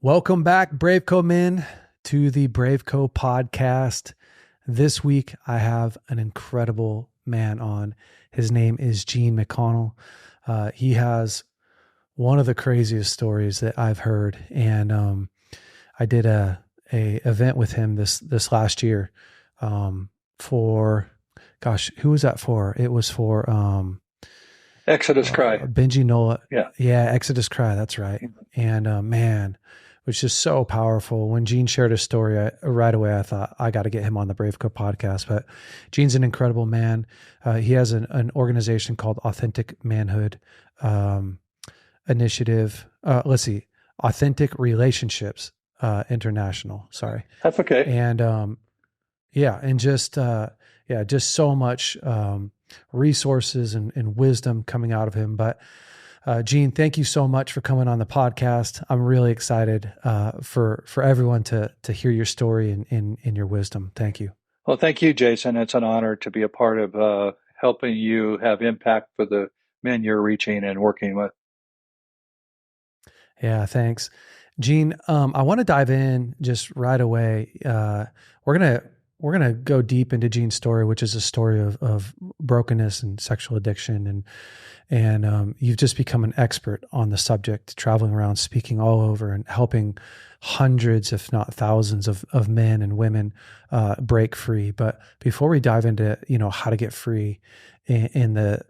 Welcome back, BraveCo men, to the BraveCo podcast. This week, I have an incredible man on. His name is Gene McConnell. He has one of the craziest stories that I've heard, and I did a event with him this last year. For gosh, who was that for? It was for Exodus Cry. Benji Nola. Yeah. Yeah, Exodus Cry. That's right. And man, it was just so powerful. When Gene shared his story, right away I thought I got to get him on the BraveCo podcast. But Gene's an incredible man. He has an organization called Authentic Manhood Initiative. Let's see, Authentic Relationships International. Sorry, That's okay. And yeah, and just so much resources and wisdom coming out of him. But Gene, thank you so much for coming on the podcast. I'm really excited for everyone to hear your story and your wisdom. Thank you. Well, thank you, Jason. It's an honor to be a part of helping you have impact for the men you're reaching and working with. Yeah, thanks. Gene, I want to dive in just right away. We're gonna go deep into Gene's story, which is a story of brokenness and sexual addiction, and you've just become an expert on the subject, traveling around, speaking all over, and helping hundreds, if not thousands, of men and women break free. But before we dive into how to get free in the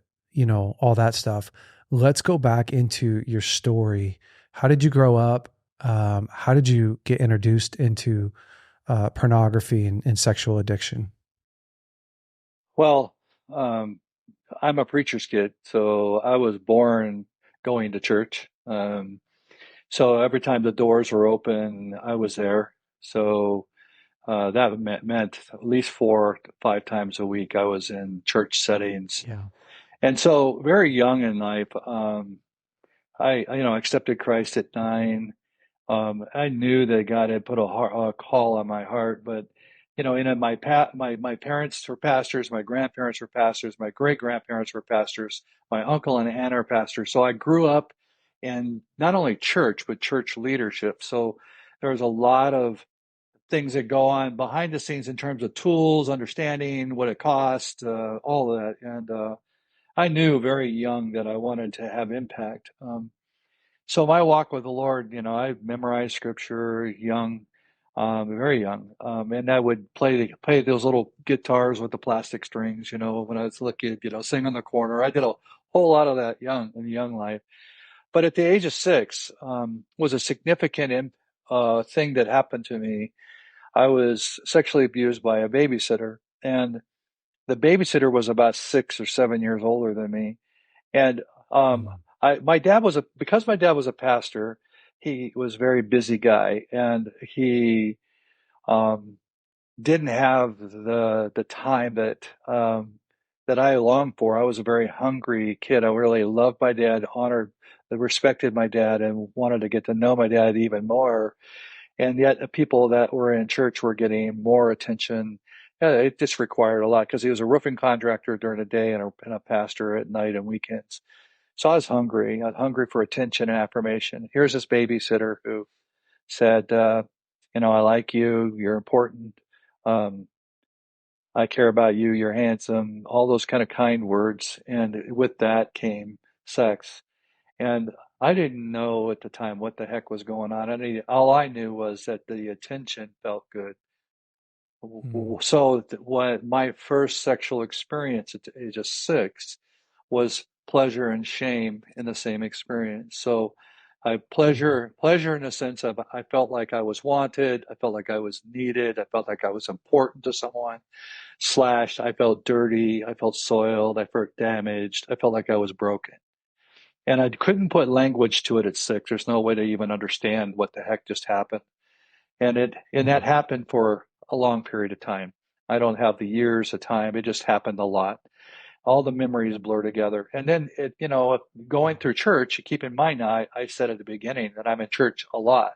all that stuff, let's go back into your story. How did you grow up? How did you get introduced into pornography and sexual addiction? Well, I'm a preacher's kid, so I was born going to church. So every time the doors were open, I was there. So that meant at least 4 to 5 times a week I was in church settings. Yeah. And so very young in life, I accepted Christ at 9. I knew that God had put a call on my heart, but my parents were pastors, my grandparents were pastors, my great grandparents were pastors, my uncle and aunt are pastors. So I grew up in not only church but church leadership. So there was a lot of things that go on behind the scenes in terms of tools, understanding what it cost, all of that, and I knew very young that I wanted to have impact. So my walk with the Lord, I memorized scripture young, very young, and I would play those little guitars with the plastic strings, when I was a little kid, sing on the corner. I did a whole lot of that in young life. But at the age of 6, was a significant thing that happened to me. I was sexually abused by a babysitter, and the babysitter was about 6 or 7 years older than me. And um, Mm. my dad was because my dad was a pastor, he was a very busy guy, and he um, didn't have the time that I longed for. I was a very hungry kid. I really loved my dad, respected my dad, and wanted to get to know my dad even more. And yet, the people that were in church were getting more attention. Yeah, it just required a lot because he was a roofing contractor during the day and a pastor at night and weekends. So I was hungry. I was hungry for attention and affirmation. Here's this babysitter who said, I like you. You're important. Um, I care about you. You're handsome. All those kind of kind words. And with that came sex. And I didn't know at the time what the heck was going on. All I knew was that the attention felt good. Mm. So what my first sexual experience at the age of 6 was pleasure and shame in the same experience. So I Mm. pleasure in the sense of I felt like I was wanted, I felt like I was needed, I felt like I was important to someone. Slash, I felt dirty, I felt soiled, I felt damaged, I felt like I was broken. And I couldn't put language to it at 6. There's no way to even understand what the heck just happened. And that Mm. happened for a long period of time. I don't have the years of time. It just happened a lot. All the memories blur together. And then going through church, keep in mind now, I said at the beginning that I'm in church a lot.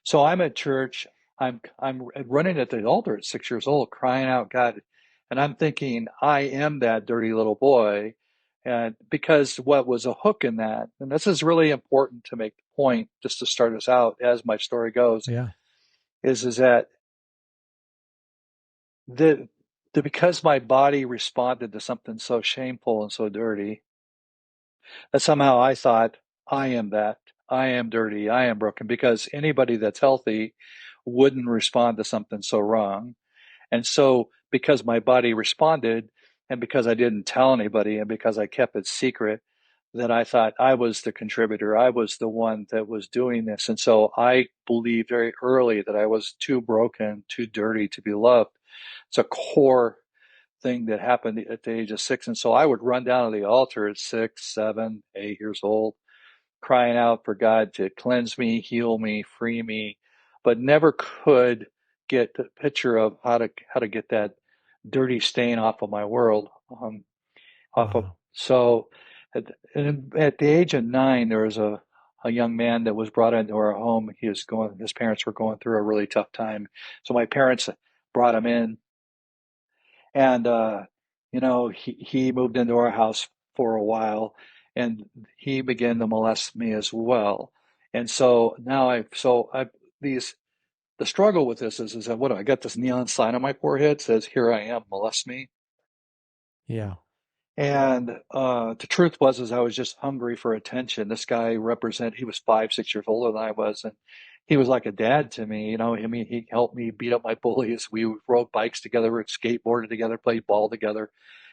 So I'm at church, I'm running at the altar at 6 years old, crying out, God, and I'm thinking, I am that dirty little boy. And because what was a hook in that, and this is really important to make the point, just to start us out, as my story goes, Yeah. is that the, because my body responded to something so shameful and so dirty, that somehow I thought, I am that. I am dirty. I am broken. Because anybody that's healthy wouldn't respond to something so wrong. And so, because my body responded, and because I didn't tell anybody, and because I kept it secret, that I thought I was the contributor. I was the one that was doing this. And so I believed very early that I was too broken, too dirty to be loved. It's a core thing that happened at the age of 6. And so I would run down to the altar at 6, 7, 8 years old, crying out for God to cleanse me, heal me, free me, but never could get the picture of how to get that dirty stain off of my world. Off of Wow. so at the age of 9, there was a young man that was brought into our home. His parents were going through a really tough time, so my parents brought him in, and he moved into our house for a while, and he began to molest me as well. And so now I these the struggle with this is that, what do I got, this neon sign on my forehead says, "Here I am, molest me." Yeah. And the truth was, is I was just hungry for attention. This guy he was 5, 6 years older than I was, and he was like a dad to me. I mean, he helped me beat up my bullies. We rode bikes together, we skateboarded together, played ball together.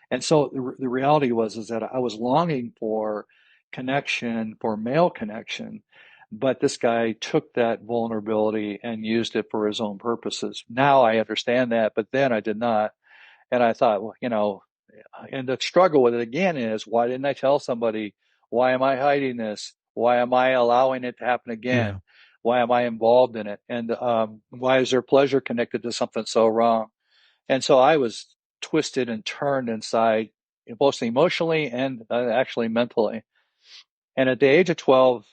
And so the reality was, is that I was longing for connection, for male connection, but this guy took that vulnerability and used it for his own purposes. Now I understand that, but then I did not. And I thought, well, and the struggle with it again is, why didn't I tell somebody? Why am I hiding this? Why am I allowing it to happen Yeah. again? Why am I involved in it? And why is there pleasure connected to something so wrong? And so I was twisted and turned inside, both emotionally and actually mentally. And at the age of 12,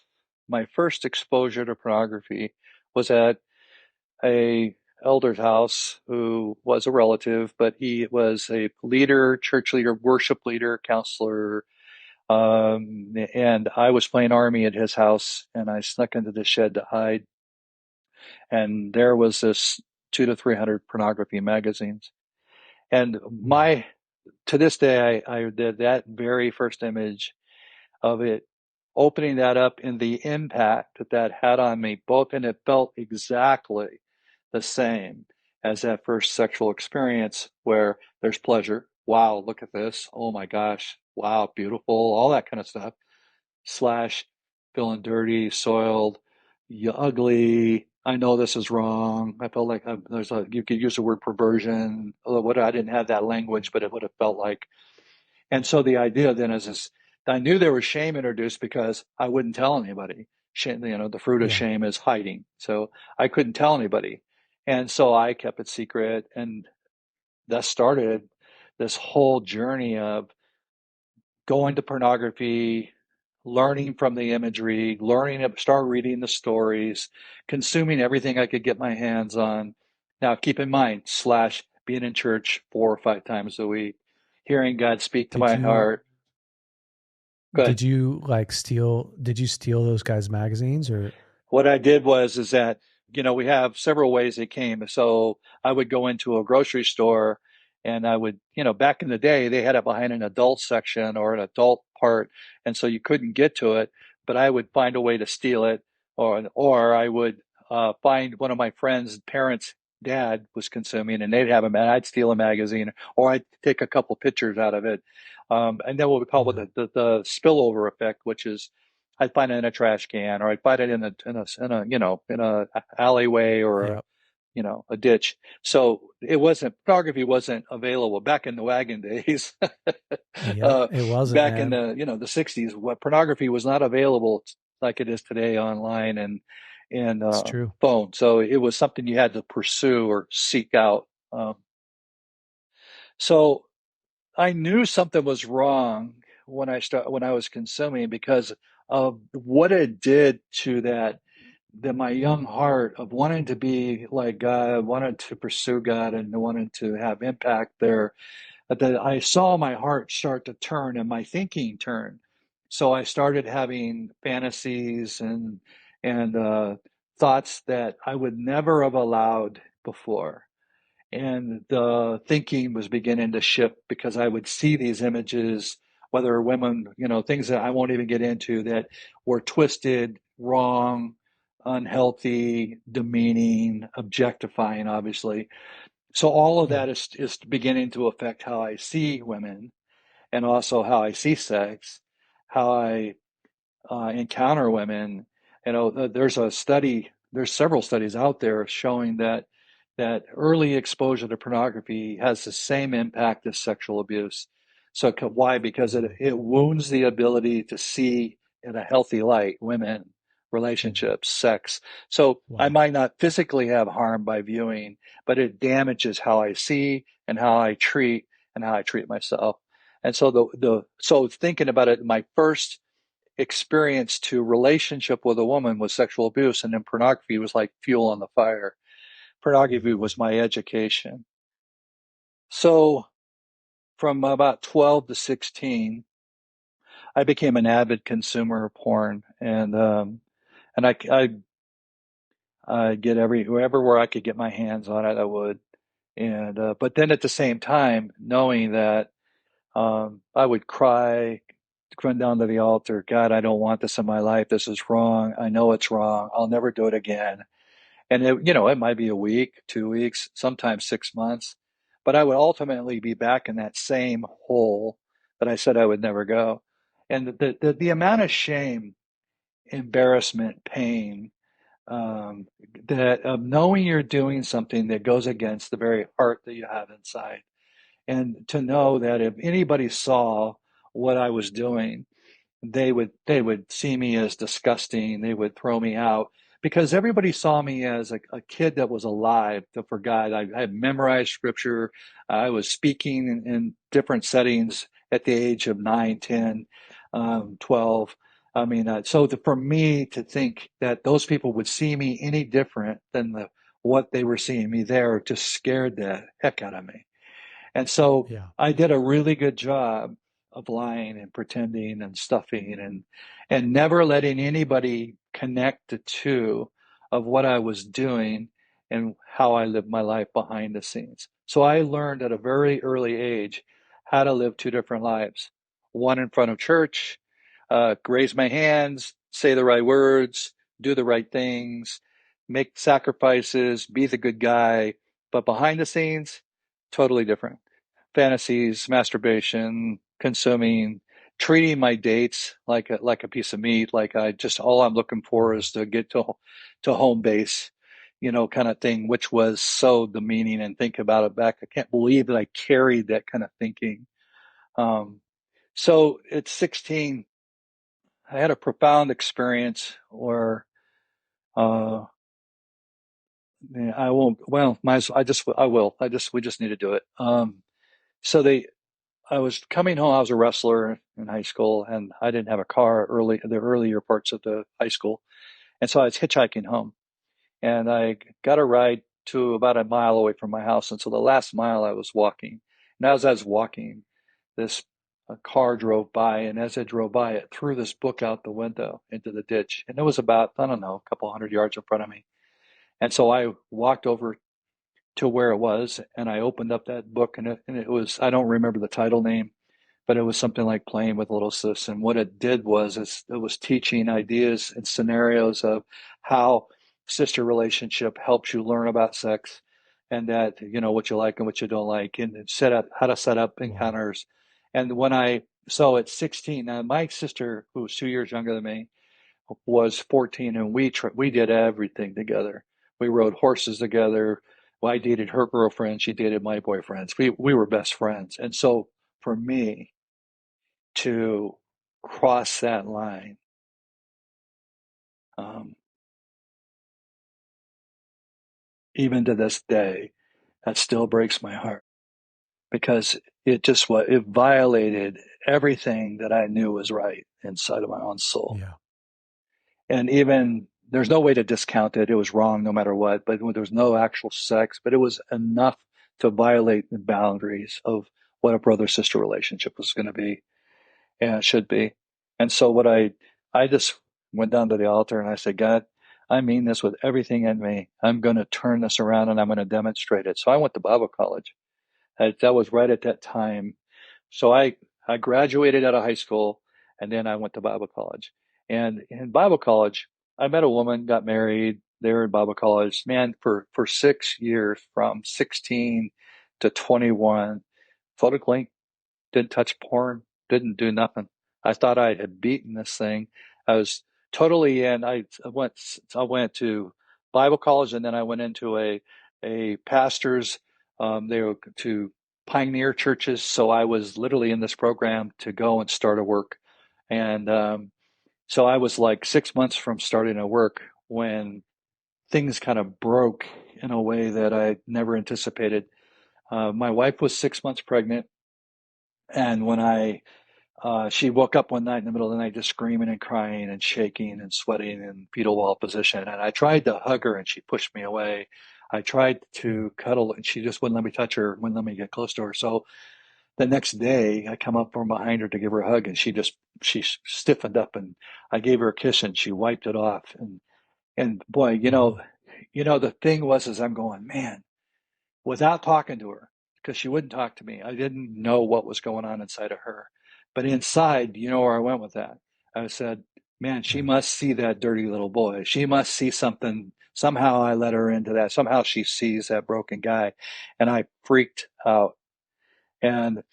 my first exposure to pornography was at a elder's house, who was a relative, but he was a leader, church leader, worship leader, counselor. And I was playing Army at his house, and I snuck into the shed to hide. And there was this 200 to 300 pornography magazines. And Wow. to this day, I did that very first image of it, opening that up, and the impact that that had on me, both, and it felt exactly the same as that first sexual experience, where there's pleasure. Wow, look at this. Oh my gosh. Wow, beautiful. All that kind of stuff. Slash feeling dirty, soiled, you ugly. I know this is wrong. I felt like you could use the word perversion. Although what I didn't have that language, but it would have felt like. And so the idea then is this: I knew there was shame introduced because I wouldn't tell anybody. Shame, the fruit of Yeah. shame is hiding. So I couldn't tell anybody. And so I kept it secret. And that started this whole journey of going to pornography, learning from the imagery, start reading the stories, consuming everything I could get my hands on. Now, keep in mind, slash being in church 4 or 5 times a week, hearing God speak to Did my you heart. Good. did you steal those guys' magazines or What I did was, is that, we have several ways they came. So I would go into a grocery store, and I would, back in the day, they had it behind an adult section or an adult part. And so you couldn't get to it, but I would find a way to steal it, or I would find one of my friends' parents' dad was consuming, and they'd have a man. I'd steal a magazine, or I'd take a couple pictures out of it. And then what we call yeah. the spillover effect, which is, I'd find it in a trash can, or I'd find it in a alleyway, or Yep. a ditch. So photography wasn't available back in the wagon days. Yep. uh, It wasn't, Back in man. the 60s, what pornography was not available like it is today online and It's true. phone. So it was something you had to pursue or seek out. So I knew something was wrong when I was consuming, because of what it did to my young heart of wanting to be like God, wanted to pursue God, and wanted to have impact there. That I saw my heart start to turn and my thinking turn. So I started having fantasies and thoughts that I would never have allowed before. And the thinking was beginning to shift because I would see these images, whether women, things that I won't even get into, that were twisted, wrong, unhealthy, demeaning, objectifying, obviously. So all of Yeah. that is beginning to affect how I see women and also how I see sex, how I encounter women. There's several studies out there showing that early exposure to pornography has the same impact as sexual abuse. So why? Because it, Mhm. it wounds the ability to see in a healthy light women, Mhm. relationships, sex. So I Wow. might not physically have harm by viewing, but it damages how I see and how I treat and how I treat myself. And so so thinking about it, my first experience to relationship with a woman was sexual abuse, and then pornography was like fuel on the fire. Pornography Mhm. was my education. So from about 12 to 16, I became an avid consumer of porn, and I get everywhere I could get my hands on it, I would. And but then at the same time, knowing that I would cry, run down to the altar. God, I don't want this in my life. This is wrong. I know it's wrong. I'll never do it again. And it might be a week, 2 weeks, sometimes 6 months, but I would ultimately be back in that same hole that I said I would never go. And the amount of shame, embarrassment, pain, that of knowing you're doing something that goes against the very heart that you have inside, and to know that if anybody saw what I was doing, they would see me as disgusting. They would throw me out because everybody saw me as a kid that was alive for God. I had memorized scripture. I was speaking in different settings at the age of 9, 10, 12. I mean, for me to think that those people would see me any different than what they were seeing me there just scared the heck out of me. And so Yeah. I did a really good job of lying and pretending and stuffing and never letting anybody connect the two of what I was doing and how I lived my life behind the scenes. So I learned at a very early age how to live two different lives. One in front of church, raise my hands, say the right words, do the right things, make sacrifices, be the good guy. But behind the scenes, totally different. Fantasies, masturbation, consuming, treating my dates like a piece of meat, like I just all I'm looking for Mhm. is to get to home base, kind of thing, which was so demeaning. And think about it back, I can't believe that I carried that kind of thinking. Um, so at 16, I had a profound experience where uh, I won't. Well, I will. We just need to do it. So I was coming home. I was a wrestler in high school, and I didn't have a car the earlier parts of the high school, and so I was hitchhiking home, and I got a ride to about a mile away from my house, and so the last mile I was walking, and as I was walking, this a car drove by, and as it drove by, it threw this book out the window into the ditch, and it was about, I don't know, a couple hundred yards in front of me, and so I walked over to where it was, and I opened up that book, and it was, I don't remember the title name, but it was something like Playing with Little Sis. And what it did was it was teaching ideas and scenarios of how sister relationship helps you learn about sex, and that what you like and what you don't like, and set up how to set up Wow. encounters. And so at 16, now my sister, who was 2 years younger than me, was 14, and we did everything together. We rode horses together. Well, I dated her girlfriend. She dated my boyfriends. We were best friends. And so for me to cross that line, um, even to this day, that still breaks my heart because it violated everything that I knew was right inside of my own soul. Yeah. And even there's no way to discount it. It was wrong no matter what, but there was no actual sex, but it was enough to violate the boundaries of what a brother sister relationship was going to be and it should be. And so I just went down to the altar and I said, God, I mean this with everything in me. I'm going to turn this around and I'm going to demonstrate it. So I went to Bible college. That was right at that time. So I graduated out of high school and then I went to Bible college. And in Bible college, I met a woman, got married there in Bible college, man, for 6 years from 16 to 21, photo clean, didn't touch porn, didn't do nothing. I thought I had beaten this thing. I was totally in. I went to Bible college and then I went into a pastor's. They were to pioneer churches, so I was literally in this program to go and start a work, and so I was like 6 months from starting a work when things kind of broke in a way that I never anticipated. My wife was 6 months pregnant, and when she woke up one night in the middle of the night just screaming and crying and shaking and sweating in fetal wall position. And I tried to hug her and she pushed me away. I tried to cuddle and she just wouldn't let me touch her, wouldn't let me get close to her. So the next day I come up from behind her to give her a hug and she stiffened up and I gave her a kiss and she wiped it off. And boy, Wow. the thing was is I'm going, man, without talking to her because she wouldn't talk to me. I didn't know what was going on inside of her. But inside, you know where I went with that? I said, man, she Yeah. must see that dirty little boy. She must see something. Somehow I let her into that. Somehow she sees that broken guy. And I freaked out. And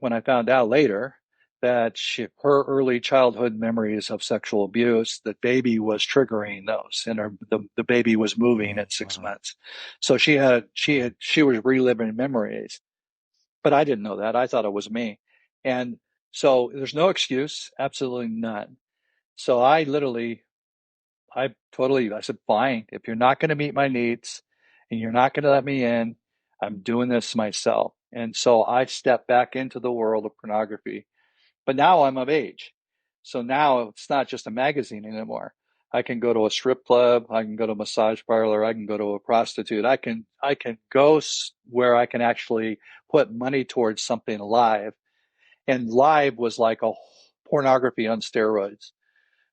when I found out later that her early childhood memories of sexual abuse, that baby was triggering those, and the baby was moving Oh, at six wow. months. So she was reliving memories, but I didn't know that. I thought it was me, and so there's no excuse, absolutely none. So I said, fine, if you're not going to meet my needs and you're not going to let me in, I'm doing this myself. And so I stepped back into the world of pornography, but now I'm of age. So now it's not just a magazine anymore. I can go to a strip club. I can go to a massage parlor. I can go to a prostitute. I can go where I can actually put money towards something live. And live was like a pornography on steroids.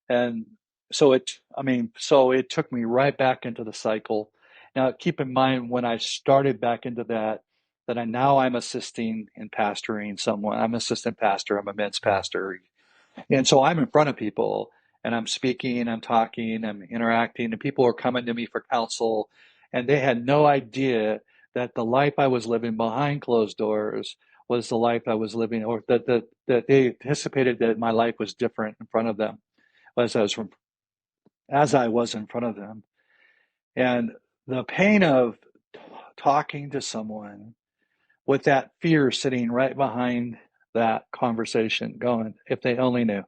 And so it took me right back into the cycle. Now, keep in mind when I started back into that I'm assisting in pastoring someone. I'm assistant pastor. I'm a men's Yeah. pastor. And so I'm in front of people and I'm speaking, I'm talking, I'm interacting, and people are coming to me for counsel. And they had no idea that the life I was living behind closed doors was the life I was living, or that they anticipated that my life was different in front of them as I was in front of them. And the pain of talking to someone with that fear sitting right behind that conversation, going, if they only knew.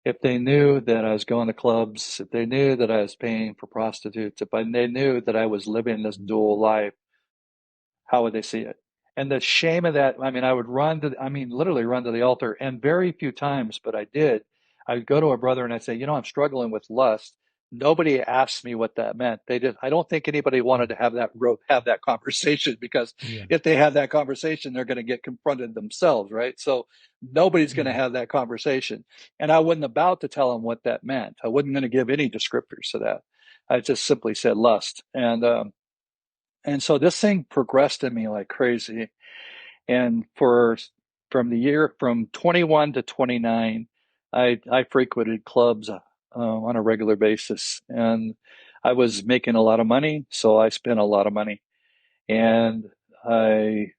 If they knew that I was going to clubs, if they knew that I was paying for prostitutes, if they knew that I was living this dual life, how would they see it? And the shame of that, I mean, literally run to the altar, and very few times, but I did. I would go to a brother and I'd say, I'm struggling with lust. Nobody asked me what that meant. I don't think anybody wanted to have that conversation because Yeah. if they have that conversation, they're going to get confronted themselves, right? So nobody's going to Yeah. have that conversation. And I wasn't about to tell them what that meant. I wasn't going to give any descriptors to that. I just simply said lust. And so this thing progressed in me like crazy. And from 21 to 29, I frequented clubs on a regular basis. And I was making a lot of money, so I spent a lot of money. And I,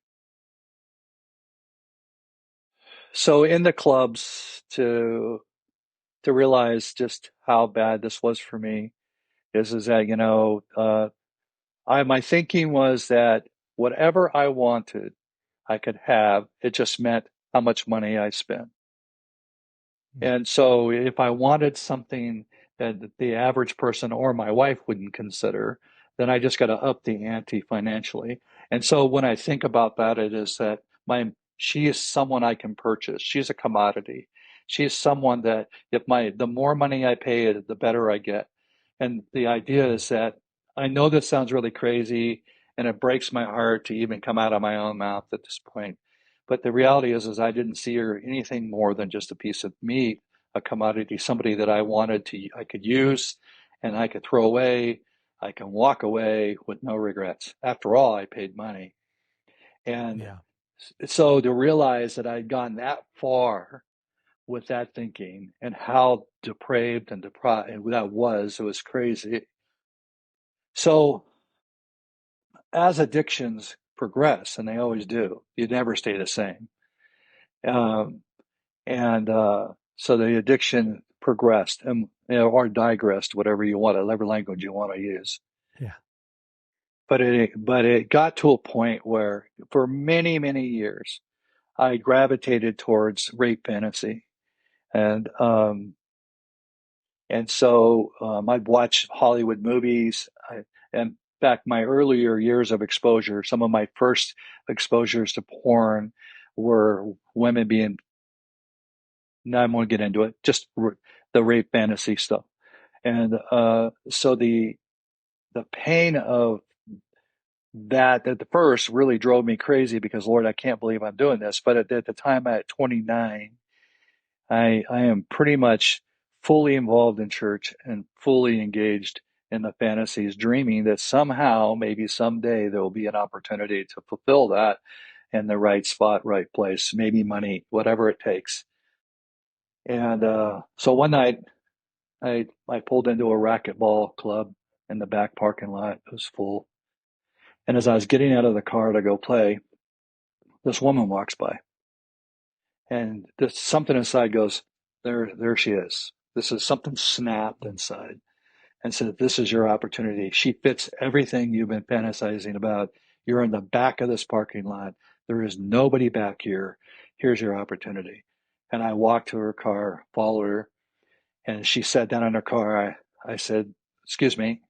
so in the clubs to realize just how bad this was for me is that, my thinking was that whatever I wanted, I could have. It just meant how much money I spent. Yeah. And so if I wanted something that the average person or my wife wouldn't consider, then I just got to up the ante financially. And so when I think about that, it is that she is someone I can purchase. She's a commodity. She's someone that the more money I pay, the better I get. And the idea Yeah. is that I know this sounds really crazy and it breaks my heart to even come out of my own mouth at this point. But the reality is I didn't see her anything more than just a piece of meat, a commodity, somebody that I could use and I could throw away. I can walk away with no regrets. After all, I paid money. And Yeah. so to realize that I'd gone that far with that thinking and how depraved and deprived that was, it was crazy. So as addictions progress, and they always do, you never stay the same. Um, and so the addiction progressed, and or digressed, whatever you want, whatever language you want to use. Yeah. But it got to a point where, for many years, I gravitated towards rape fantasy, and so I'd watch Hollywood movies. In fact, my earlier years of exposure, some of my first exposures to porn were women being. Now I'm going to get into it. Just the rape fantasy stuff, and so the pain of that at the first really drove me crazy because, Lord, I can't believe I'm doing this. But at the time at 29, I am pretty much fully involved in church and fully engaged in the fantasies, dreaming that somehow, maybe someday, there will be an opportunity to fulfill that in the right spot, right place, maybe money, whatever it takes. And so one night, I pulled into a racquetball club in the back parking lot. It was full. And as I was getting out of the car to go play, this woman walks by, and this something inside goes, there she is. This is something snapped inside and said, this is your opportunity. She fits everything you've been fantasizing about. You're in the back of this parking lot. There is nobody back here. Here's your opportunity. And I walked to her car, followed her, and she sat down in her car. I said, excuse me.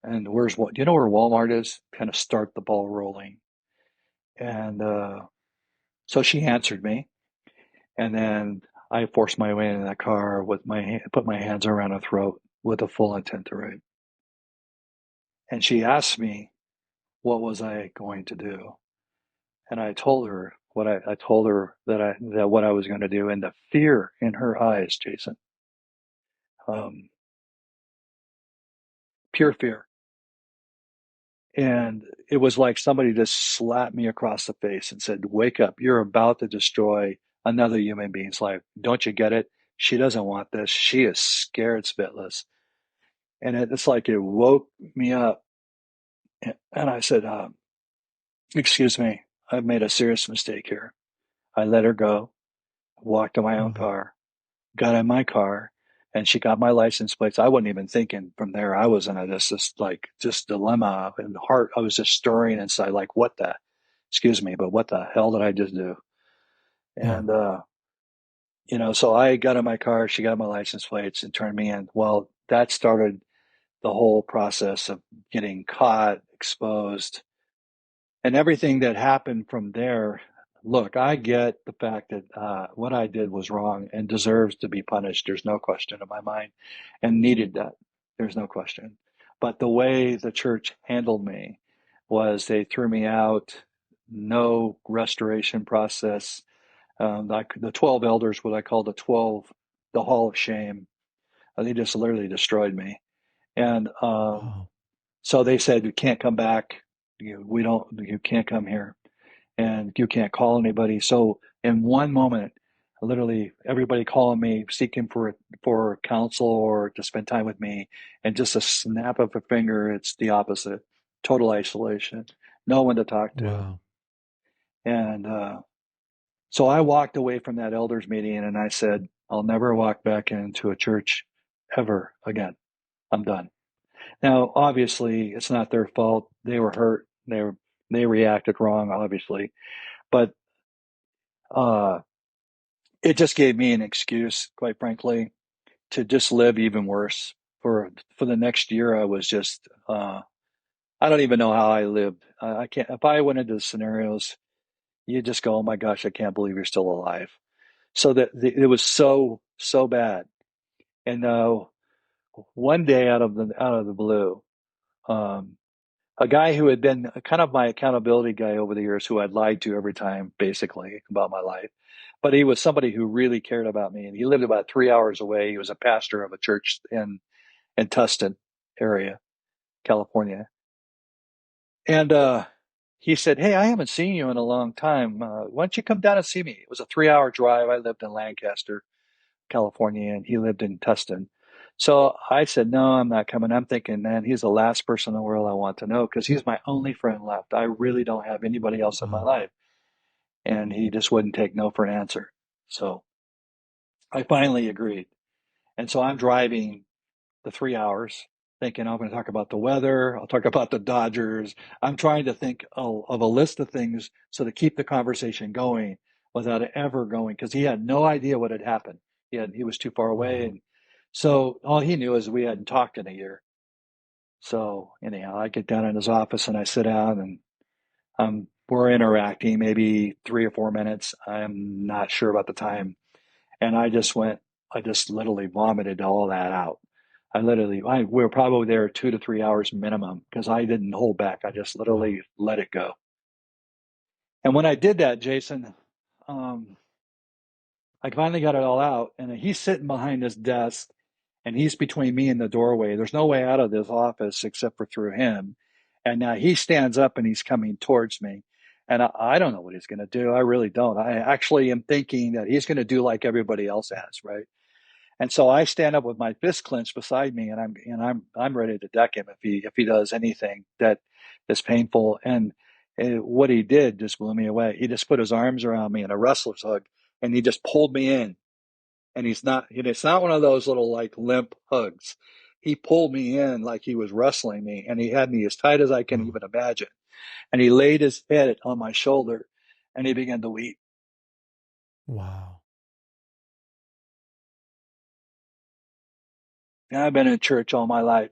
And where's what? Do you know where Walmart is? Kind of start the ball rolling. And so she answered me. And then I forced my way into that car with put my hands around her throat with a full intent to rape. And she asked me, what was I going to do? And I told her I told her that what I was going to do, and the fear in her eyes, Jason, um, pure fear. And it was like somebody just slapped me across the face and said, wake up, you're about to destroy another human being's life. Don't you get it? She doesn't want this. She is scared spitless. And it's like it woke me up. And I said, excuse me, I've made a serious mistake here. I let her go, walked to my own Mhm. car, got in my car, and she got my license plates. I wasn't even thinking from there. I was in just dilemma and heart. I was just stirring inside, like, what the, excuse me, but what the hell did I just do? Yeah. And, so I got in my car, she got my license plates and turned me in. Well, that started the whole process of getting caught, exposed, and everything that happened from there. Look, I get the fact that what I did was wrong and deserves to be punished. There's no question in my mind, and needed that. There's no question. But the way the church handled me was they threw me out, no restoration process. Like the 12 elders, what I call the Hall of Shame, they just literally destroyed me. And Wow. so they said, you can't come back. You can't come here, and you can't call anybody. So in one moment, literally everybody calling me, seeking for counsel or to spend time with me, and just a snap of a finger, it's the opposite. Total isolation, no one to talk to. Wow. And so I walked away from that elders meeting and I said, I'll never walk back into a church ever again. I'm done. Now, obviously, it's not their fault. They were hurt. They reacted wrong, obviously, but uh, it just gave me an excuse, quite frankly, to just live even worse. For the next year, I was just I don't even know how I lived. I can't. If I went into the scenarios, you just go, "Oh my gosh, I can't believe you're still alive." So it was so bad. And one day, out of the blue, um, a guy who had been kind of my accountability guy over the years, who I'd lied to every time, basically, about my life. But he was somebody who really cared about me. And he lived about 3 hours away. He was a pastor of a church in Tustin area, California. And he said, "Hey, I haven't seen you in a long time. Why don't you come down and see me?" It was a 3 hour drive. I lived in Lancaster, California, and he lived in Tustin. So I said, "No, I'm not coming." I'm thinking, man, he's the last person in the world I want to know, because he's my only friend left. I really don't have anybody else in my Wow. life. And he just wouldn't take no for an answer. So I finally agreed. And so I'm driving the 3 hours thinking I'm going to talk about the weather. I'll talk about the Dodgers. I'm trying to think of a list of things so to keep the conversation going without it ever going, because he had no idea what had happened. He was too far away. Wow. And so all he knew is we hadn't talked in a year. So anyhow, I get down in his office and I sit down, and we're interacting maybe 3 or 4 minutes. I'm not sure about the time. And I just literally vomited all that out. We were probably there 2 to 3 hours minimum, because I didn't hold back. I just Wow. literally let it go. And when I did that, Jason, um, I finally got it all out, and he's sitting behind his desk, and he's between me and the doorway. There's no way out of this office except for through him. And now he stands up and he's coming towards me. And I don't know what he's going to do. I really don't. I actually am thinking that he's going to do like everybody else has, right? And so I stand up with my fist clenched beside me, and I'm ready to deck him if he does anything that is painful. And what he did just blew me away. He just put his arms around me in a wrestler's hug, and he just pulled me in. And it's not one of those little like limp hugs. He pulled me in like he was wrestling me, and he had me as tight as I can Wow. even imagine. And he laid his head on my shoulder, and he began to weep. Wow. And I've been in church all my life,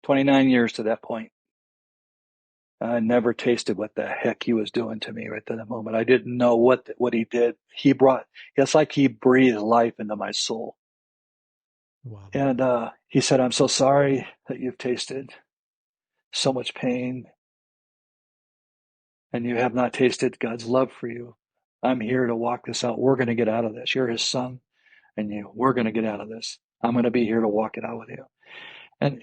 29 years to that point. I never tasted what the heck he was doing to me right at that moment. I didn't know what he did. It's like he breathed life into my soul. Wow. And he said, "I'm so sorry that you've tasted so much pain, and you have not tasted God's love for you. I'm here to walk this out. We're going to get out of this. You're his son, and we're going to get out of this. I'm going to be here to walk it out with you." And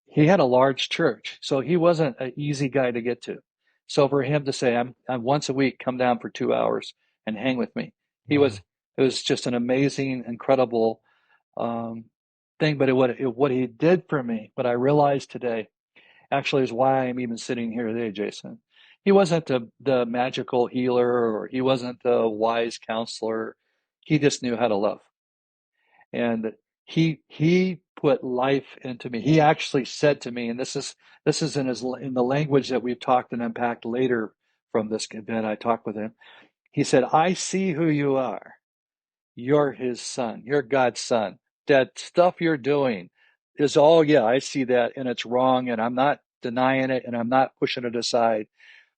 he had a large church, so he wasn't an easy guy to get to. So for him to say, I'm once a week, come down for 2 hours and hang with me, Wow. it was just an amazing, incredible um, thing. But what he did for me, what I realized today, actually is why I'm even sitting here today, Jason. He wasn't the magical healer, or he wasn't the wise counselor. He just knew how to love. And he put life into me. He actually said to me, and this is in the language that we've talked and unpacked later from this event I talked with him. He said, "I see who you are. You're his son. You're God's son. That stuff you're doing is all, yeah, I see that, and it's wrong, and I'm not denying it, and I'm not pushing it aside.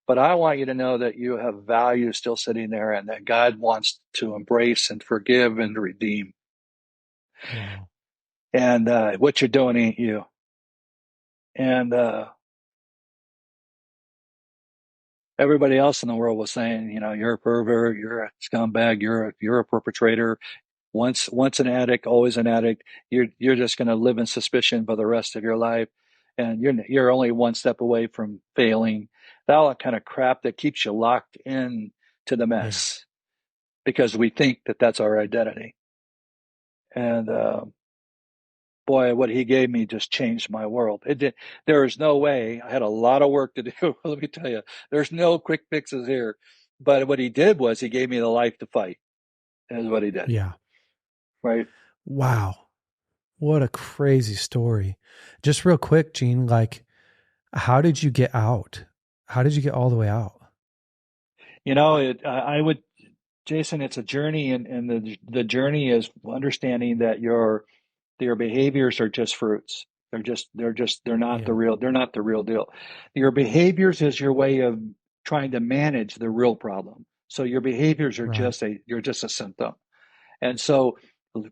But I want you to know that you have value still sitting there, and that God wants to embrace and forgive and redeem. Wow. And what you're doing ain't you." And everybody else in the world was saying, "You're a pervert, you're a scumbag, you're a perpetrator. Once an addict, always an addict. You're just going to live in suspicion for the rest of your life, and you're only one step away from failing." All that kind of crap that keeps you locked in to the Yeah. mess, because we think that that's our identity. And boy, what he gave me just changed my world. It did. There is no way. I had a lot of work to do. Let me tell you, there's no quick fixes here. But what he did was he gave me the life to fight. Is what he did. Yeah. Right. Wow. What a crazy story. Just real quick, Gene, like, how did you get out? How did you get all the way out? I would, Jason, it's a journey, and the journey is understanding that your behaviors are just fruits. Yeah. They're not the real deal. Your behaviors is your way of trying to manage the real problem. So your behaviors are Right. you're just a symptom. And so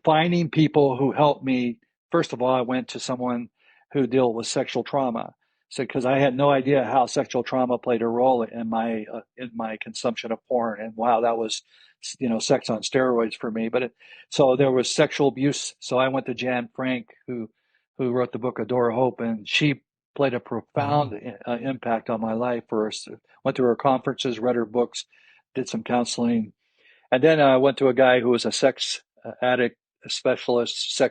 finding people who helped me, first of all, I went to someone who dealt with sexual trauma. So, because I had no idea how sexual trauma played a role in my consumption of porn, and wow, that was, sex on steroids for me. So there was sexual abuse. So I went to Jan Frank, who wrote the book Adore Hope, and she played a profound Oh, impact on my life. First, went to her conferences, read her books, did some counseling, and then I went to a guy who was a sex addict, a specialist,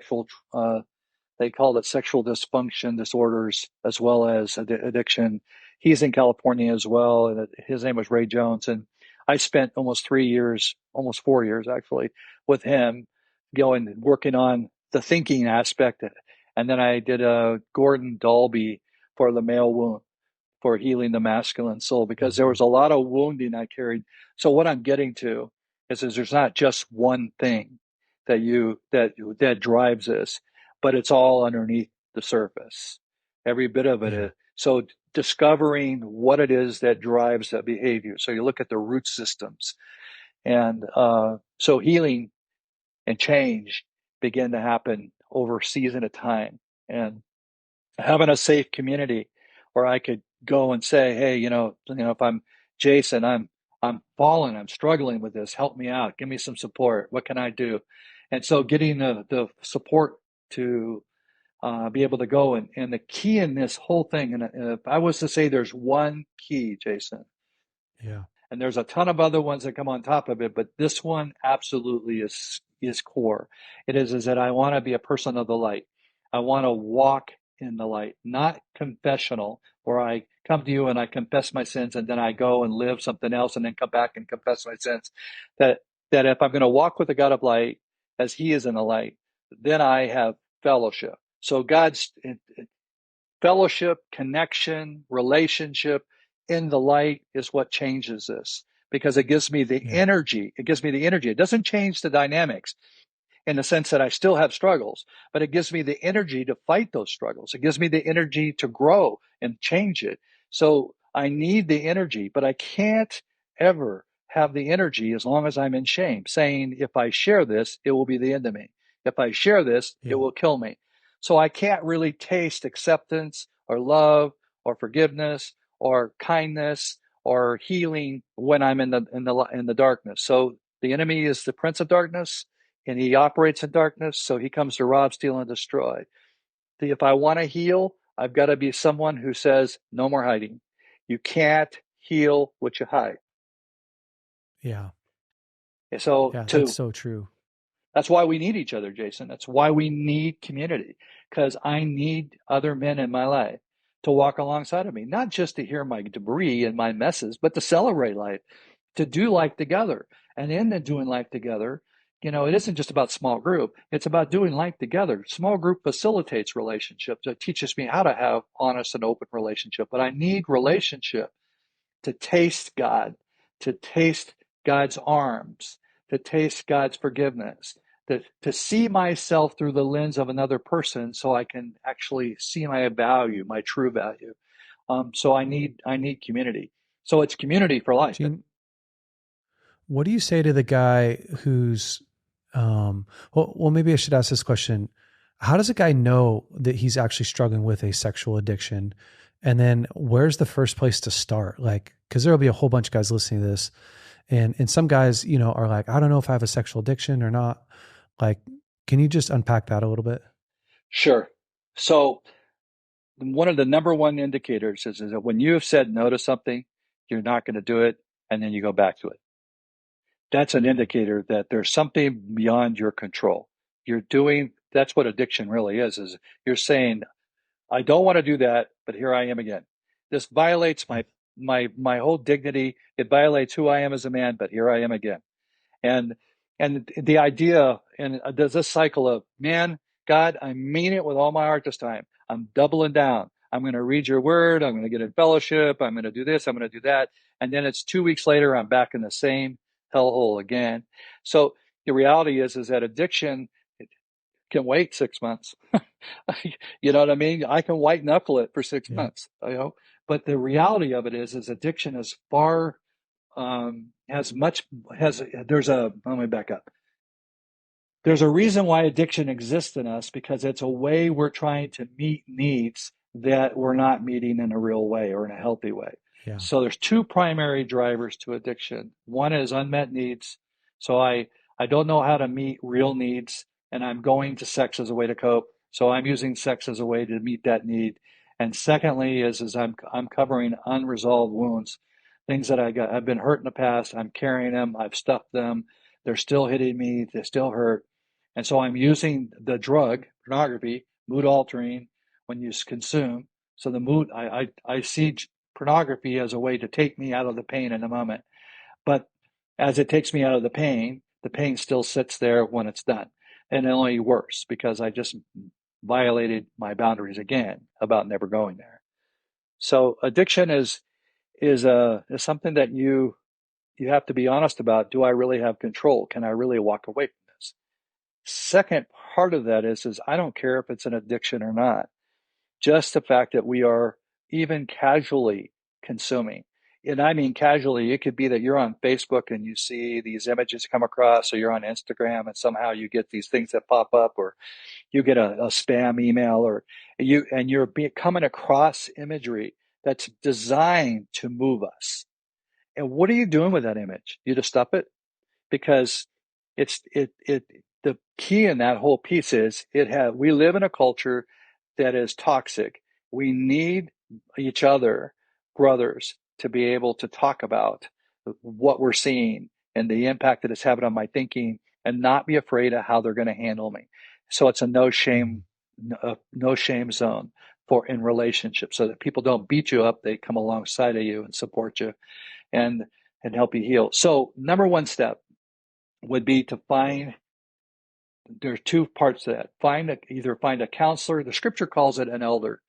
they called it sexual dysfunction disorders as well as addiction. He's in California as well, and his name was Ray Jones. And I spent almost 3 years, almost 4 years actually, with him, going working on the thinking aspect. And then I did a Gordon Dalby for the male wound, for healing the masculine soul, because there was mhm. a lot of wounding I carried. So what I'm getting to is there's not just one thing that drives this, but it's all underneath the surface. Every bit of it Yeah, is. So discovering what it is that drives that behavior. So you look at the root systems, and so healing and change begin to happen over a season of time. And having a safe community where I could go and say, hey, if I'm Jason, I'm falling, I'm struggling with this. Help me out. Give me some support. What can I do? And so getting the support to be able to go, and the key in this whole thing, and if I was to say there's one key, Jason, yeah, and there's a ton of other ones that come on top of it, but this one absolutely is core. It is that I want to be a person of the light. I want to walk in the light, not confessional, where I come to you and I confess my sins and then I go and live something else and then come back and confess my sins. That that if I'm going to walk with the God of light as He is in the light, then I have fellowship. So God's fellowship, connection, relationship in the light is what changes this, because it gives me the yeah, energy. It gives me the energy. It doesn't change the dynamics in the sense that I still have struggles, but it gives me the energy to fight those struggles. It gives me the energy to grow and change it. So I need the energy, but I can't ever have the energy as long as I'm in shame, saying, if I share this, it will be the end of me. If I share this, it yeah, will kill me. So I can't really taste acceptance or love or forgiveness or kindness or healing when I'm in the darkness. So the enemy is the prince of darkness, and he operates in darkness, so he comes to rob, steal, and destroy. If I want to heal, I've got to be someone who says, no more hiding. You can't heal what you hide. yeah, And so yeah. That's to so true. That's why we need each other, Jason. That's why we need community, because I need other men in my life to walk alongside of me, not just to hear my debris and my messes, but to celebrate life, to do life together. And in the doing life together, it isn't just about small group. It's about doing life together. Small group facilitates relationships. It teaches me how to have honest and open relationship. But I need relationship to taste God, to taste God's arms, to taste God's forgiveness, to see myself through the lens of another person so I can actually see my value, my true value. So I need community. So it's community for life. Gene, what do you say to the guy who's, well, maybe I should ask this question. How does a guy know that he's actually struggling with a sexual addiction? And then where's the first place to start? Like, cause there'll be a whole bunch of guys listening to this, and some guys, are like, I don't know if I have a sexual addiction or not. Like, can you just unpack that a little bit? Sure. So one of the number one indicators is that when you have said no to something, you're not going to do it, and then you go back to it. That's an Mhm. indicator that there's something beyond your control. That's what addiction really is you're saying, I don't want to do that, but here I am again. This violates my whole dignity. It violates who I am as a man, but here I am again. And the idea, and there's this cycle of, man, God, I mean it with all my heart this time. I'm doubling down. I'm going to read your word. I'm going to get in fellowship. I'm going to do this. I'm going to do that. And then it's 2 weeks later, I'm back in the same hellhole again. So the reality is that addiction can wait 6 months. You know what I mean? I can white knuckle it for six Yeah. months, but the reality of it is addiction is far, has much, has, let me back up. There's a reason why addiction exists in us, because it's a way we're trying to meet needs that we're not meeting in a real way or in a healthy way. Yeah. So there's two primary drivers to addiction. One is unmet needs. So I don't know how to meet real needs, and I'm going to sex as a way to cope. So I'm using sex as a way to meet that need. And secondly is I'm covering unresolved wounds, things that I've been hurt in the past. I'm carrying them. I've stuffed them. They're still hitting me. They still hurt. And so I'm using the drug, pornography, mood altering, when you consume. So the mood, I see pornography as a way to take me out of the pain in a moment. But as it takes me out of the pain still sits there when it's done. And it only worse because I just violated my boundaries again about never going there. So addiction is something that you have to be honest about. Do I really have control? Can I really walk away from this? Second part of that is I don't care if it's an addiction or not. Just the fact that we are even casually consuming. And I mean casually, it could be that you're on Facebook and you see these images come across, or you're on Instagram and somehow you get these things that pop up, or you get a spam email, or you're coming across imagery that's designed to move us. And what are you doing with that image? You just stop it? Because it the key in that whole piece is we live in a culture that is toxic. We need each other, brothers, to be able to talk about what we're seeing and the impact that it's having on my thinking, and not be afraid of how they're going to handle me. So it's a Mhm. no shame zone for in relationships, so that people don't beat you up. They come alongside of you and support you and help you heal. So number one step would be to find, there are two parts to that. Either find a counselor. The scripture calls it an elder.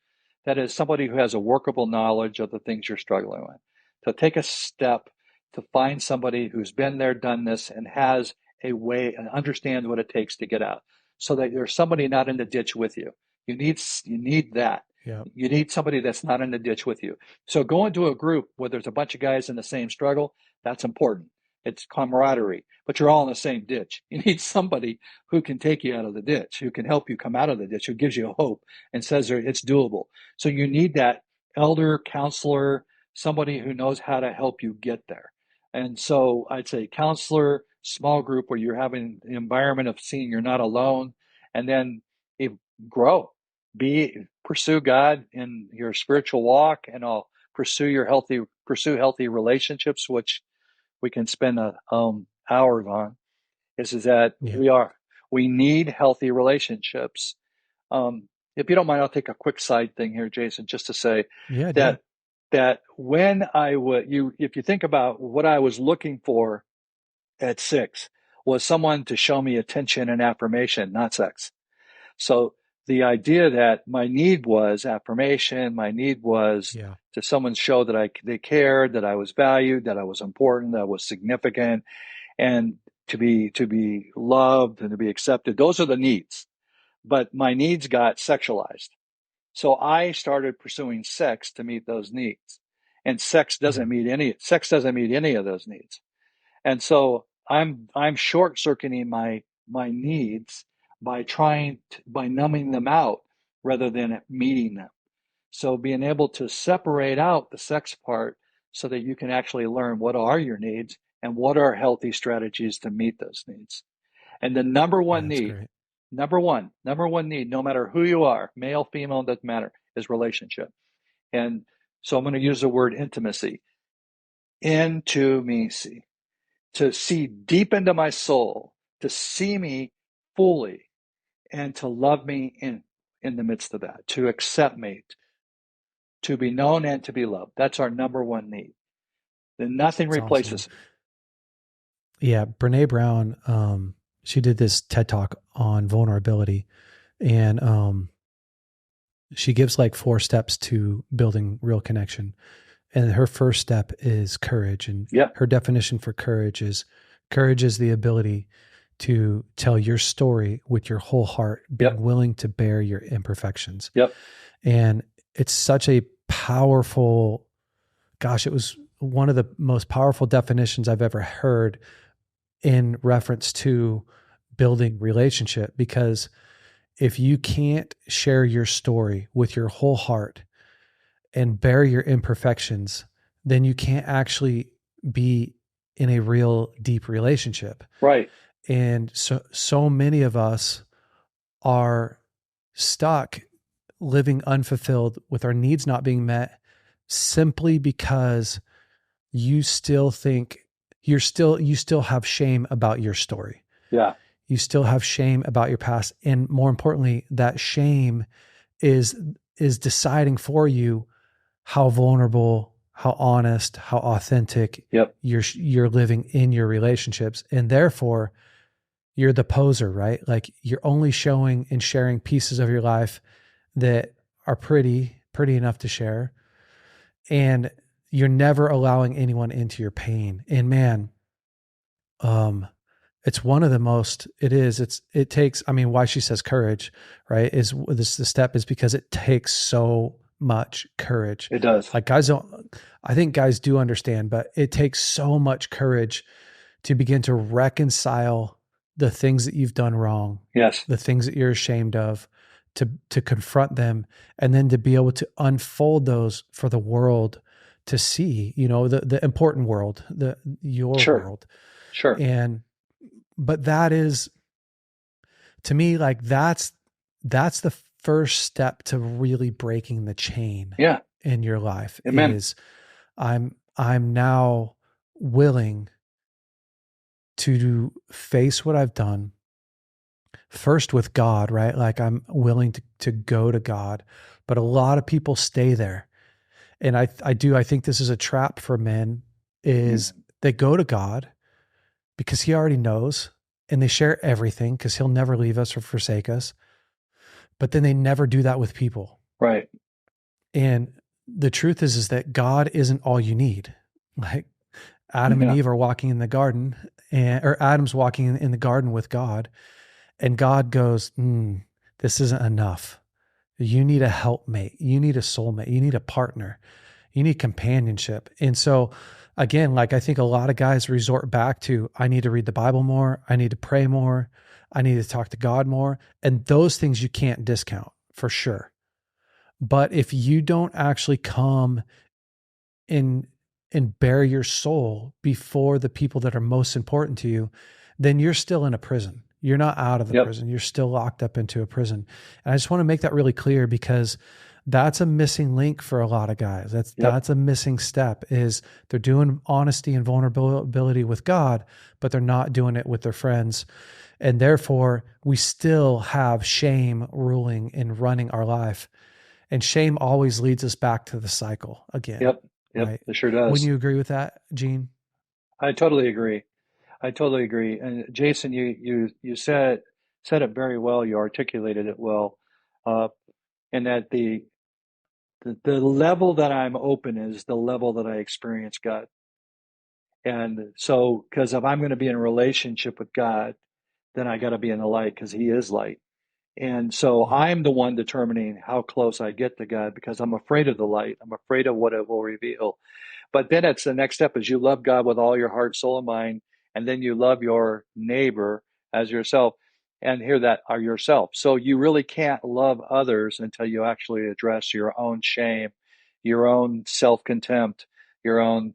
That is somebody who has a workable knowledge of the things you're struggling with. So take a step to find somebody who's been there, done this, and has a way and understands what it takes to get out. So that there's somebody not in the ditch with you. You need that. Yeah. You need somebody that's not in the ditch with you. So go into a group where there's a bunch of guys in the same struggle. That's important. It's camaraderie, but you're all in the same ditch. You need somebody who can take you out of the ditch, who can help you come out of the ditch, who gives you hope and says it's doable. So you need that elder, counselor, somebody who knows how to help you get there. And so I'd say counselor, small group where you're having the environment of seeing you're not alone, and then grow, pursue God in your spiritual walk, and I'll pursue healthy relationships, which we can spend hours on. Is that Yeah. we need healthy relationships. If you don't mind, I'll take a quick side thing here, Jason, just to say Yeah. Do it. that when if you think about what I was looking for at 6, was someone to show me attention and affirmation, not sex. So the idea that my need was affirmation, my need was Yeah. to someone show that they cared, that I was valued, that I was important, that I was significant, and to be loved and to be accepted. Those are the needs. But my needs got sexualized. So I started pursuing sex to meet those needs. And Mm. sex doesn't meet any of those needs. And so I'm short circuiting my needs by numbing them out rather than meeting them. So being able to separate out the sex part so that you can actually learn what are your needs and what are healthy strategies to meet those needs. And the number Yeah. one That's need, great. number one need, no matter who you are, male, female, doesn't matter, is relationship. And so I'm going to use the word intimacy. Intimacy. To see deep into my soul, to see me fully, and to love me in the midst of that, to accept me, to be known and to be loved. That's our number one need. Then nothing It's awesome. replaces it. Yeah. Brene Brown, she did this TED talk on vulnerability, and she gives like 4 steps to building real connection. And her first step is courage. And Yep, her definition for courage is the ability to tell your story with your whole heart, being yep, willing to bear your imperfections. yep. And it's such a powerful, gosh, it was one of the most powerful definitions I've ever heard in reference to building relationship, because if you can't share your story with your whole heart and bear your imperfections, then you can't actually be in a real deep relationship. Right. And so many of us are stuck living unfulfilled with our needs not being met simply because you still think you still have shame about your story. Yeah. You still have shame about your past. And more importantly, that shame is deciding for you how vulnerable, how honest, how authentic Yep. you're living in your relationships. And therefore, you're the poser, right? Like you're only showing and sharing pieces of your life that are pretty enough to share. And you're never allowing anyone into your pain. And man, um, it's one of the most, it takes, I mean, why she says courage, right? Is this the step is because it takes so much courage. It does. Like I think guys do understand, but it takes so much courage to begin to reconcile the things that you've done wrong, Yes. the things that you're ashamed of, to confront them, and then to be able to unfold those for the world to see, the important world, your Sure. world. Sure. And but that is, to me, like that's the first step to really breaking the chain Yeah. in your life Amen. is I'm now willing to face what I've done first with God, right? Like I'm willing to go to God, but a lot of people stay there. And I think this is a trap for men Mm. is they go to God because he already knows and they share everything because he'll never leave us or forsake us. But then they never do that with people. Right. And the truth is that God isn't all you need. Like Adam and Yeah. Eve are walking in the garden or Adam's walking in the garden with God. And God goes, this isn't enough. You need a helpmate. You need a soulmate. You need a partner. You need companionship. And so, again, like I think a lot of guys resort back to, I need to read the Bible more. I need to pray more. I need to talk to God more. And those things you can't discount for sure. But if you don't actually come in and bare your soul before the people that are most important to you, then you're still in a prison. You're not out of the Yep. prison. You're still locked up into a prison. And I just want to make that really clear because that's a missing link for a lot of guys. Yep. That's a missing step is they're doing honesty and vulnerability with God, but they're not doing it with their friends. And therefore, we still have shame ruling and running our life. And shame always leads us back to the cycle again, Yep. Yep. right? It sure Wouldn't does. you agree with that, Gene? I totally agree. I totally agree. And Jason, you said it very well. You articulated it well. Uh, and that the level that I'm open is the level that I experience God. And so, because if I'm going to be in a relationship with God, then I got to be in the light because He is light. And so Yep. I'm the one determining how close I get to God because I'm afraid of the light. I'm afraid of what it will reveal. But then it's the next step is you love God with all your heart, soul, and mind, and then you love your neighbor as yourself, and hear that are yourself. So you really can't love others until you actually address your own shame, your own self-contempt, your own,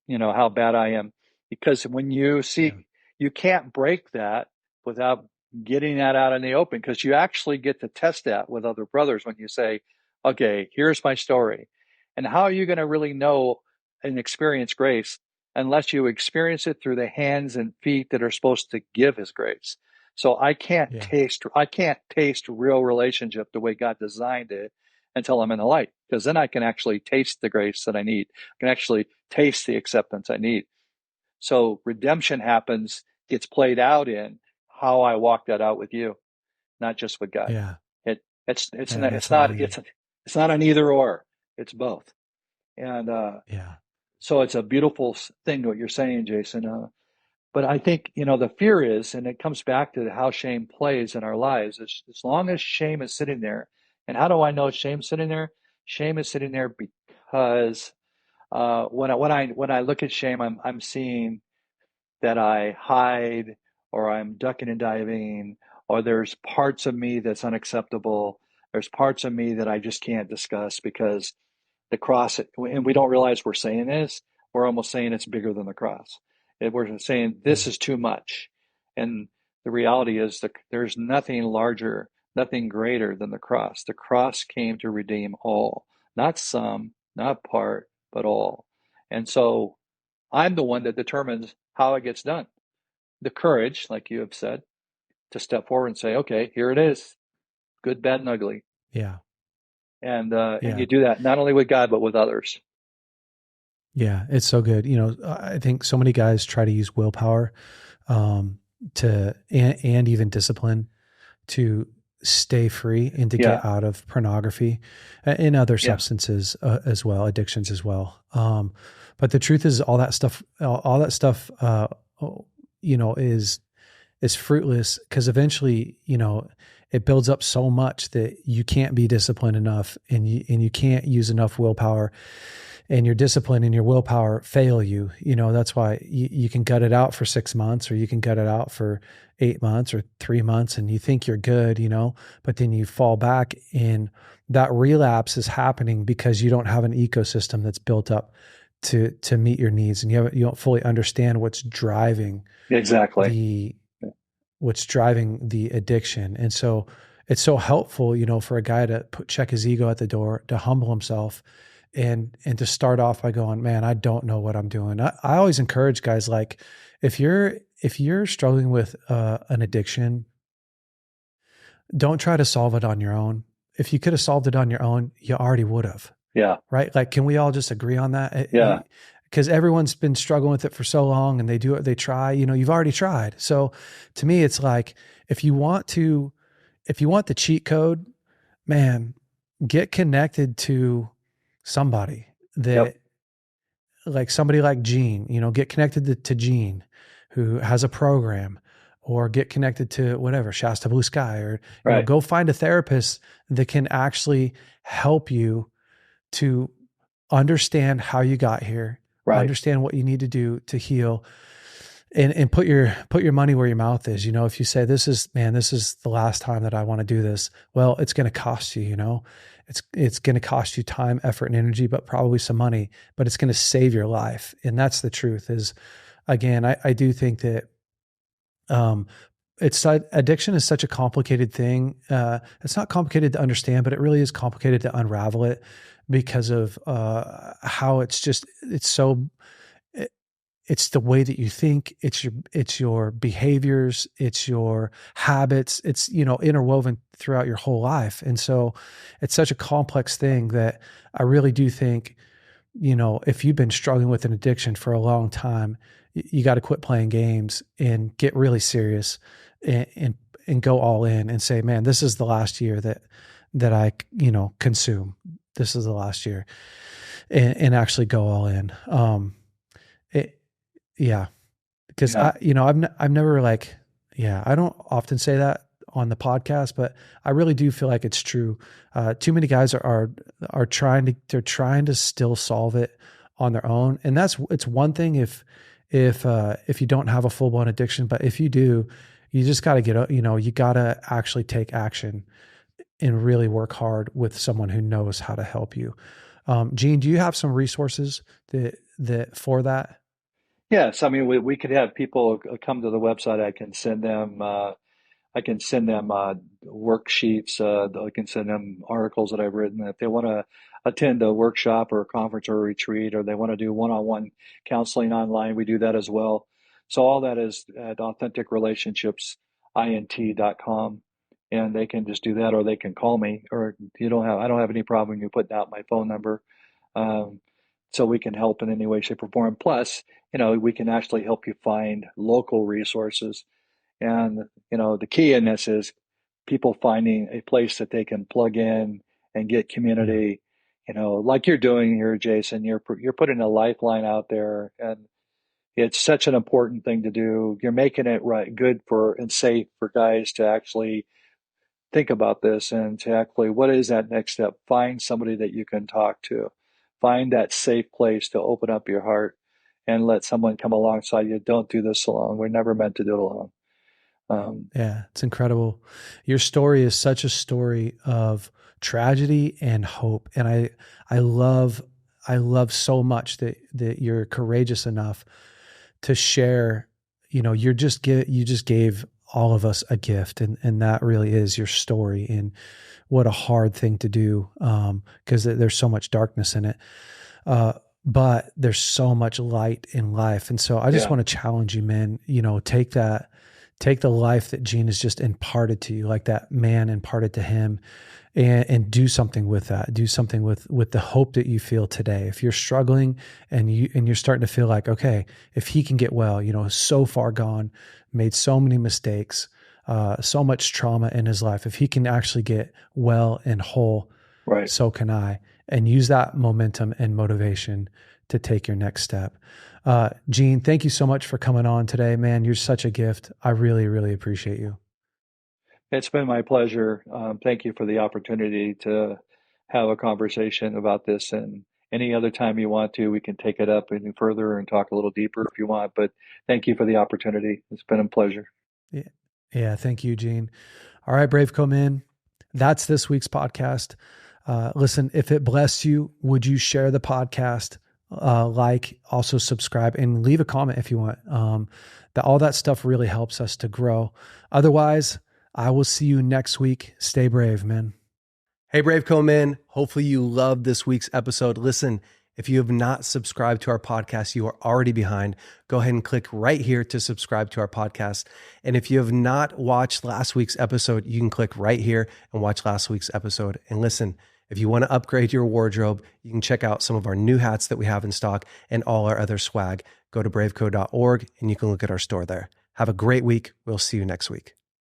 how bad I am. Because when you Yeah. see, you can't break that without getting that out in the open, because you actually get to test that with other brothers when you say, okay, here's my story. And how are you going to really know and experience grace unless you experience it through the hands and feet that are supposed to give His grace? So Yeah. I can't taste real relationship the way God designed it until I'm in the light, because then I can actually taste the grace that I need. I can actually taste the acceptance I need. So redemption happens, gets played out in how I walk that out with you, not just with God. Yeah. It it's Yeah. not That's amazing. it's not an either or. It's both. And Yeah. so it's a beautiful thing what you're saying, Jason. But I think the fear is, and it comes back to how shame plays in our lives. As long as shame is sitting there, and how do I know shame's sitting there? Shame is sitting there because when I look at shame, I'm seeing that I hide, or I'm ducking and diving, or there's parts of me that's unacceptable. There's parts of me that I just can't discuss because the cross, and we don't realize we're saying this, we're almost saying it's bigger than the cross. We're saying this Yeah. is too much. And the reality is that there's nothing larger, nothing greater than the cross. The cross came to redeem all, not some, not part, but all. And so I'm the one that determines how it gets done. The courage, like you have said, to step forward and say, okay, here it is, good, bad, and ugly. Yeah. And Yeah. you do that not only with God, but with others. Yeah. It's so good. I think so many guys try to use willpower um, and even discipline to stay free and to Yeah, get out of pornography and other yeah, substances as well, addictions as well. But the truth is, all that stuff, is fruitless because eventually, it builds up so much that you can't be disciplined enough, and you can't use enough willpower, and your discipline and your willpower fail you. That's why you can gut it out for 6 months, or you can gut it out for 8 months or 3 months, and you think you're good, but then you fall back, and that relapse is happening because you don't have an ecosystem that's built up to meet your needs, and you don't fully understand exactly. the what's driving the addiction. And so it's so helpful, for a guy to check his ego at the door, to humble himself, and to start off by going, man, I don't know what I'm doing. I always encourage guys, like, if you're struggling with an addiction, don't try to solve it on your own. If you could have solved it on your own, you already would have, Yeah, right? Like, can we all just agree on that? yeah, Because everyone's been struggling with it for so long, and they do it, they try, you've already tried. So to me, it's like, if you want to, if you want the cheat code, man, get connected to somebody yep, that, like somebody like Gene, get connected to Gene, who has a program, or get connected to whatever, Shasta Blue Sky, or, right, go find a therapist that can actually help you to understand how you got here, right. understand what you need to do to heal, and put your money where your mouth is. If you say, this is the last time that I want to do this, well, it's going to cost you, it's going to cost you time, effort, and energy, but probably some money, but it's going to save your life. And that's the truth. Is, again, I do think that um addiction is such a complicated thing. It's not complicated to understand, but it really is complicated to unravel it, because of how it's so it's the way that you think, it's your behaviors, it's your habits, it's, interwoven throughout your whole life. And so it's such a complex thing that I really do think, if you've been struggling with an addiction for a long time, you got to quit playing games and get really serious, and go all in and say, man, this is the last year that I, consume. This is the last year, and actually go all in. It, yeah, because Yeah, I've never, like, yeah, I don't often say that on the podcast, but I really do feel like it's true. Too many guys are trying to still solve it on their own, and it's one thing if you don't have a full blown addiction, but if you do, you just got to you got to actually take action and really work hard with someone who knows how to help you. Gene, do you have some resources that for that? yes. I mean, we could have people come to the website. I can send them worksheets. I can send them articles that I've written. If they want to attend a workshop or a conference or a retreat, or they want to do one-on-one counseling online, we do that as well. So all that is at authenticrelationshipsint.com, and they can just do that, or they can call me. Or I don't have any problem you putting out my phone number, um, so we can help in any way, shape, or form. Plus, we can actually help you find local resources. And, the key in this is people finding a place that they can plug in and get Yeah. community, like you're doing here, Jason. You're putting a lifeline out there, and it's such an important thing to do. You're making it right, good for and safe for guys to actually think about this, and to actually, what is that next step? Find somebody that you can talk to. Find that safe place to open up your heart and let someone come alongside you. Don't do this alone. We're never meant to do it alone. Yeah, it's incredible. Your story is such a story of tragedy and hope. And I love I love so much that you're courageous enough to share, you just gave all of us a gift, and that really is your story. And what a hard thing to do, because there's so much darkness in it. Uh, but there's so much light in life. And so I just Yeah, want to challenge you, man, take the life that Gene has just imparted to you, like that man imparted to him, and do something with that. Do something with the hope that you feel today. If you're struggling and you're starting to feel like, okay, if he can get well, so far gone, made so many mistakes, so much trauma in his life. If he can actually get well and whole, right. so can I. And use that momentum and motivation to take your next step. Gene, thank you so much for coming on today, man. You're such a gift. I really, really appreciate you. It's been my pleasure. Thank you for the opportunity to have a conversation about this. And any other time you want to, we can take it up any further and talk a little deeper if you want. But thank you for the opportunity. It's been a pleasure. Yeah. Yeah. Thank you, Gene. All right, BraveCo men. That's this week's podcast. Listen, if it blessed you, would you share the podcast? Also subscribe and leave a comment if you want. That all that stuff really helps us to grow. Otherwise, I will see you next week. Stay brave, man. Hey, BraveCo men. Hopefully you loved this week's episode. Listen, if you have not subscribed to our podcast, you are already behind. Go ahead and click right here to subscribe to our podcast. And if you have not watched last week's episode, you can click right here and watch last week's episode. And listen, if you want to upgrade your wardrobe, you can check out some of our new hats that we have in stock and all our other swag. Go to braveco.org and you can look at our store there. Have a great week. We'll see you next week.